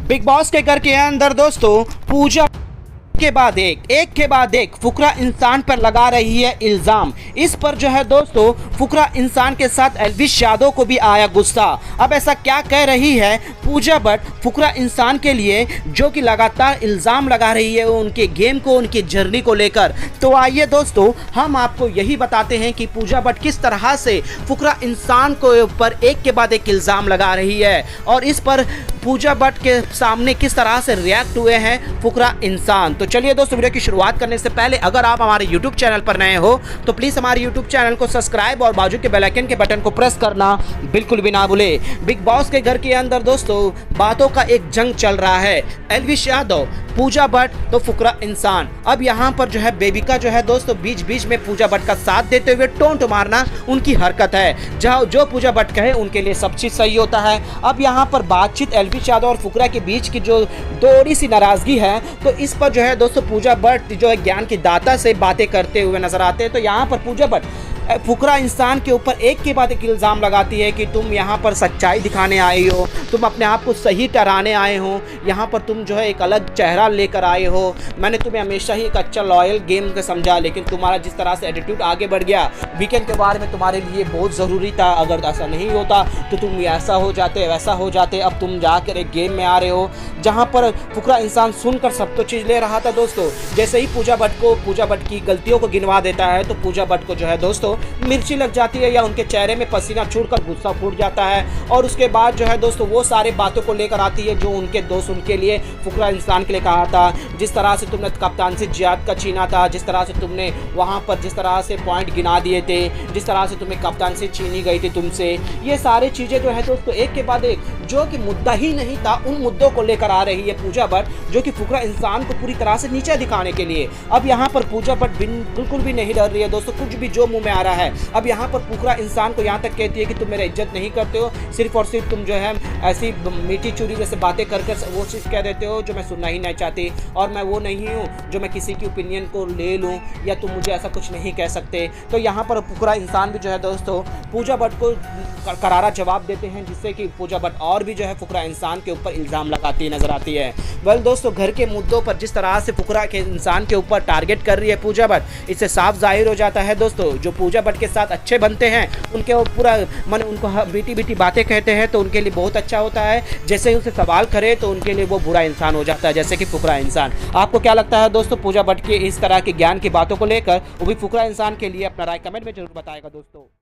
Big boss के घर के अंदर दोस्तों पूजा के बाद एक के बाद एक फुकरा इंसान पर लगा रही है इल्जाम। इस पर जो है दोस्तों फुकरा इंसान के साथ एल्विश यादव को भी आया गुस्सा। अब ऐसा क्या कह रही है पूजा भट्ट फुकरा इंसान के लिए, जो कि लगातार इल्जाम लगा रही है उनके गेम को, उनकी जर्नी को लेकर। तो आइए दोस्तों हम आपको यही बताते हैं कि पूजा भट्ट किस तरह से फुकरा इंसान को ऊपर एक के बाद एक इल्जाम लगा रही है और इस पर पूजा भट्ट के सामने किस तरह से रिएक्ट हुए हैं फुकरा इंसान। तो चलिए दोस्तों वीडियो की शुरुआत करने से पहले अगर आप हमारे YouTube चैनल पर नए हो तो प्लीज़ हमारे YouTube चैनल को सब्सक्राइब और बाजू के बेल आइकन के बटन को प्रेस करना बिल्कुल भी ना भूले। बिग बॉस के घर के अंदर दोस्तों बातों का एक जंग चल रहा है। एल्विश यादव, पूजा भट्ट तो फुकरा इंसान। अब यहाँ पर जो है बेबिका जो है दोस्तों बीच बीच में पूजा भट्ट का साथ देते हुए टोंट मारना उनकी हरकत है। जहाँ जो पूजा भट्ट कहे उनके लिए सब चीज़ सही होता है। अब यहाँ पर बातचीत एल्विश यादव और फुकरा के बीच की जो थोड़ी सी नाराजगी है तो इस पर जो है दोस्तों पूजा भट्ट जो है ज्ञान की दाता से बातें करते हुए नजर आते हैं। तो यहाँ पर पूजा भट्ट फुकरा इंसान के ऊपर एक के बाद एक इल्ज़ाम लगाती है कि तुम यहाँ पर सच्चाई दिखाने आए हो, तुम अपने आप को सही ठहराने आए हो, यहाँ पर तुम जो है एक अलग चेहरा लेकर आए हो। मैंने तुम्हें हमेशा ही एक अच्छा लॉयल गेम का समझा, लेकिन तुम्हारा जिस तरह से एटीट्यूड आगे बढ़ गया वीकेंड के बारे में तुम्हारे लिए बहुत ज़रूरी था। अगर ऐसा नहीं होता तो तुम ऐसा हो जाते वैसा हो जाते। अब तुम जाकर एक गेम में आ रहे हो जहाँ पर फुकरा इंसान सुनकर सब तो चीज़ ले रहा था दोस्तों। जैसे ही पूजा भट्ट की गलतियों को गिनवा देता है तो पूजा भट्ट को जो है दोस्तों मिर्ची लग जाती है या उनके चेहरे में पसीना छूटकर गुस्सा फूट जाता है। और उसके बाद जो है दोस्तों वो सारे बातों को लेकर आती है जो उनके दोस्त उनके लिए फुकरा इंसान के लिए कहा था। जिस तरह से तुमने कप्तान से जियाद का छीना था, जिस तरह से तुमने वहां पर जिस तरह से पॉइंट गिना दिए थे, जिस तरह से तुम्हें कप्तान से छीनी गई थी तुमसे, ये सारी चीज़ें जो है दोस्तों एक के बाद एक जो कि मुद्दा ही नहीं था उन मुद्दों को लेकर आ रही है पूजा भट्ट, जो कि फुकरा इंसान को पूरी तरह से नीचे दिखाने के लिए। अब यहाँ पर पूजा भट्ट बिल्कुल भी नहीं डर रही है दोस्तों, कुछ भी जो मुंह में आ रहा है। अब यहाँ पर फुकरा इंसान को यहाँ तक कहती है कि तुम मेरा इज्जत नहीं करते हो, सिर्फ और सिर्फ तुम जो है ऐसी मीठी चूरी जैसे बातें कर वो चीज़ कह देते हो जो मैं सुनना ही नहीं चाहती, और मैं वो नहीं हूँ जो मैं किसी की ओपिनियन को ले लूँ या तुम मुझे ऐसा कुछ नहीं कह सकते। तो यहाँ पर फुकरा इंसान भी जो है दोस्तों पूजा भट्ट को करारा जवाब देते हैं, जिससे कि पूजा भट्ट और भी जो है फुकरा इंसान के ऊपर इल्ज़ाम लगाती नजर आती है। वेल दोस्तों घर के मुद्दों पर जिस तरह से फुकरा के इंसान के ऊपर टारगेट कर रही है पूजा भट्ट, इससे साफ जाहिर हो जाता है दोस्तों जो पूजा भट्ट के साथ अच्छे बनते हैं उनके वो पूरा मन उनको बीटी बीटी बातें कहते हैं तो उनके लिए बहुत अच्छा होता है। जैसे ही उसे सवाल करे तो उनके लिए वो बुरा इंसान हो जाता है, जैसे कि फुकरा इंसान। आपको क्या लगता है दोस्तों पूजा भट्ट के इस तरह के ज्ञान की बातों को लेकर? वो भी फुकरा इंसान के लिए अपना राय कमेंट में जरूर बताएगा दोस्तों।